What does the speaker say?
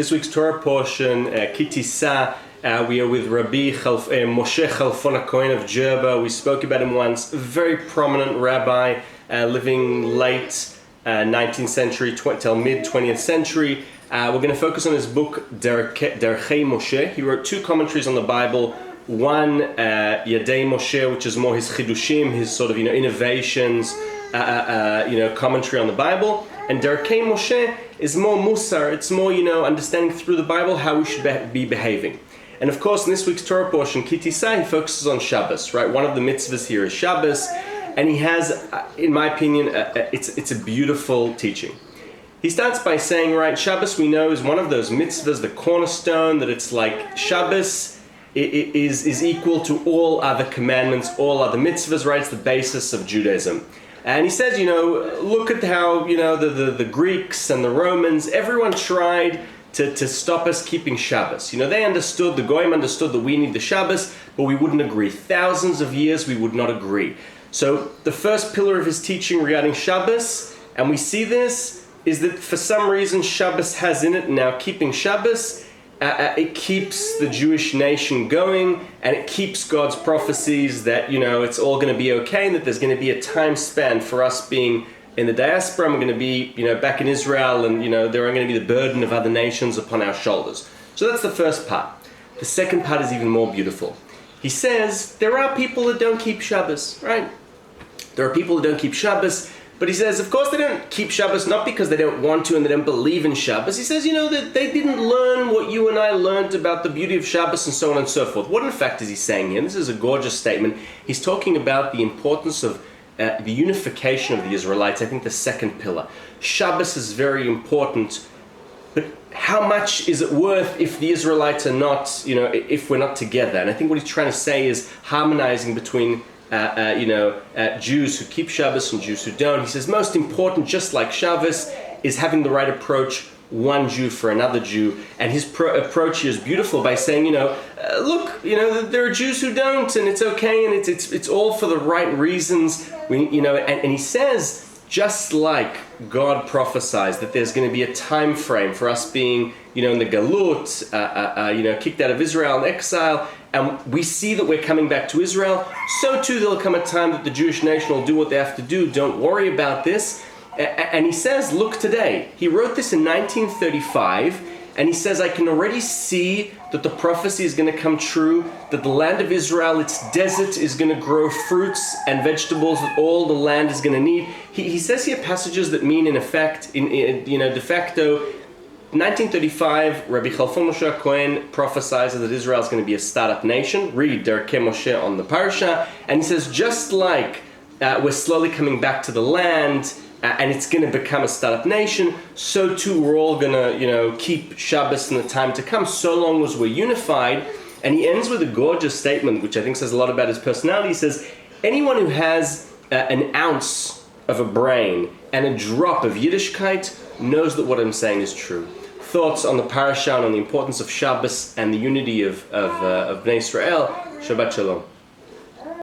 This week's Torah portion, Tisa, we are with Rabbi Moshe Khalfon ha-Cohen of Jerba. We spoke about him once. A very prominent rabbi, living late 19th century till mid 20th century. We're going to focus on his book Derechei Moshe. He wrote two commentaries on the Bible. One, Yadei Moshe, which is more his chidushim, his sort of innovations, commentary on the Bible. And Derechei Moshe is more musar. It's more understanding through the Bible how we should be behaving. And of course, in this week's Torah portion, Tisa, he focuses on Shabbos. Right, one of the mitzvahs here is Shabbos, and he has, in my opinion, it's a beautiful teaching. He starts by saying, right, Shabbos we know is one of those mitzvahs, the cornerstone, that it's like Shabbos is equal to all other commandments, all other mitzvahs, right? It's the basis of Judaism. And he says, look at how, the Greeks and the Romans, everyone tried to stop us keeping Shabbos. They understood, the Goyim understood that we need the Shabbos, but we wouldn't agree. Thousands of years we would not agree. So the first pillar of his teaching regarding Shabbos, and we see this, is that for some reason Shabbos has in it now keeping Shabbos, it keeps the Jewish nation going, and it keeps God's prophecies that, it's all going to be okay, and that there's going to be a time span for us being in the diaspora, and we're going to be, back in Israel, and, there are going to be the burden of other nations upon our shoulders. So that's the first part. The second part is even more beautiful. He says, there are people that don't keep Shabbos, right? There are people that don't keep Shabbos, but he says, of course they don't keep Shabbos not because they don't want to and they don't believe in Shabbos. He says, that they didn't learn what you and I learned about the beauty of Shabbos and so on and so forth. What in fact is he saying here? And this is a gorgeous statement. He's talking about the importance of the unification of the Israelites. I think the second pillar. Shabbos is very important, but how much is it worth if the Israelites are not, if we're not together? And I think what he's trying to say is harmonizing between Jews who keep Shabbos and Jews who don't. He says most important, just like Shabbos, is having the right approach, one Jew for another Jew. And his approach here is beautiful by saying, look, there are Jews who don't, and it's okay, and it's all for the right reasons. And he says, just like God prophesies that there's going to be a time frame for us being, in the galut, kicked out of Israel in exile, and we see that we're coming back to Israel, so too there'll come a time that the Jewish nation will do what they have to do. Don't worry about this. And he says, look today. He wrote this in 1935, and he says, I can already see that the prophecy is going to come true, that the land of Israel, its desert, is going to grow fruits and vegetables that all the land is going to need. He says here passages that mean, in effect, de facto, 1935, Rabbi Khalfon Moshe ha-Cohen prophesies that Israel is going to be a startup nation. Read Derechei Moshe on the parsha. And he says, just like we're slowly coming back to the land, and it's going to become a startup nation, so too we're all going to, keep Shabbos in the time to come, so long as we're unified. And he ends with a gorgeous statement, which I think says a lot about his personality. He says, anyone who has an ounce of a brain and a drop of Yiddishkeit knows that what I'm saying is true. Thoughts on the parasha and on the importance of Shabbos and the unity of Bnei Israel. Shabbat Shalom.